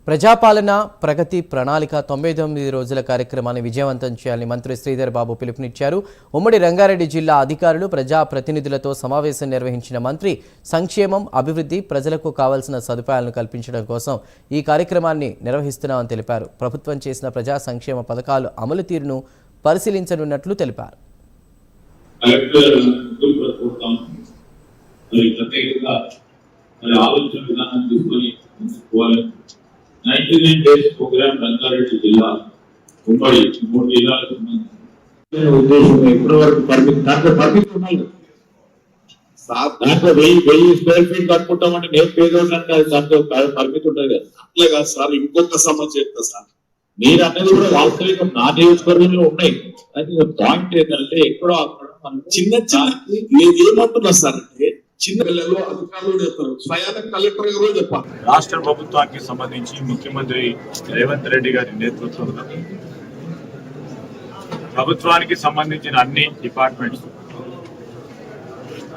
ప్రజాపాలన ప్రగతి ప్రణాళిక 99 రోజుల కార్యక్రమాన్ని విజయవంతం చేయాలని మంత్రి శ్రీధర్ బాబు పిలుపునిచ్చారు. ఉమ్మడి రంగారెడ్డి జిల్లా అధికారులు ప్రజా ప్రతినిధులతో సమావేశం నిర్వహించిన మంత్రి సంక్షేమం, అభివృద్ధి, ప్రజలకు కావాల్సిన సదుపాయాలను కల్పించడం కోసం ఈ కార్యక్రమాన్ని నిర్వహిస్తున్నామని తెలిపారు. ప్రభుత్వం చేసిన ప్రజా సంక్షేమ పథకాలు అమలు తీరును పరిశీలించనున్నట్లు తెలిపారు. 99 days program రంగారెడ్డి జిల్లా ఉమ్మడి 3 జిల్లాలకు ఉద్దేశం ఎప్పటి వరకు పరిమితి ఉన్నాయి. దాంట్లో 1000 స్క్వేర్ ఫీట్ కట్టుకుంటామంటే నేను పేదోళ్ళంటే దాంట్లో పరిమితి ఉంటుంది కదా. అట్లే కాదు సార్, ఇంకొక సమస్య చెప్తా సార్. మీరు అనేది కూడా వాస్తవికం నా నియోజకవర్గంలో ఉన్నాయి. అయితే పాయింట్ ఏంటంటే ఎక్కడో అక్కడ చిన్న నేను ఏమంటున్నా సార్ అంటే చిన్న పిల్లలు అధికారులు చెప్తారు, స్వయాన కలెక్టర్ గారు చెప్పాలి. రాష్ట్ర ప్రభుత్వానికి సంబంధించి ముఖ్యమంత్రి రేవంత్ రెడ్డి గారి నేతృత్వంలో ప్రభుత్వానికి సంబంధించిన అన్ని డిపార్ట్మెంట్స్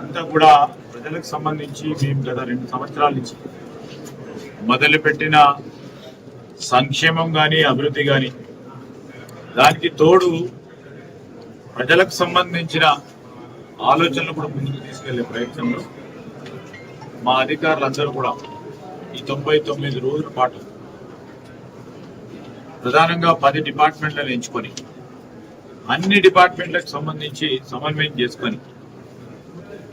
అంతా కూడా ప్రజలకు సంబంధించి మేము గత 2 సంవత్సరాల నుంచి మొదలుపెట్టిన సంక్షేమం కానీ అభివృద్ధి కానీ దానికి తోడు ప్రజలకు సంబంధించిన ఆలోచనలు కూడా ముందుకు తీసుకెళ్లే ప్రయత్నంలో మా అధికారులందరూ కూడా ఈ 99 రోజుల పాటు ప్రధానంగా 10 డిపార్ట్మెంట్లను ఎంచుకొని అన్ని డిపార్ట్మెంట్లకు సంబంధించి సమన్వయం చేసుకొని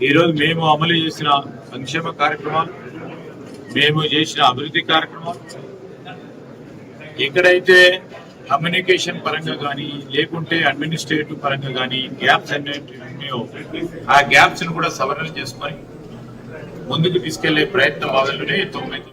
ఈరోజు మేము అమలు చేసిన సంక్షేమ కార్యక్రమాలు, మేము చేసిన అభివృద్ధి కార్యక్రమాలు, ఎక్కడైతే కమ్యూనికేషన్ పరంగా కానీ లేకుంటే అడ్మినిస్ట్రేటివ్ పరంగా కానీ గ్యాప్స్ అన్నీ ఉన్నాయో ఆ గ్యాప్స్ ను కూడా సవరణ చేసుకొని ముందుకు తీసుకెళ్లే ప్రయత్న భాగంలోనే 99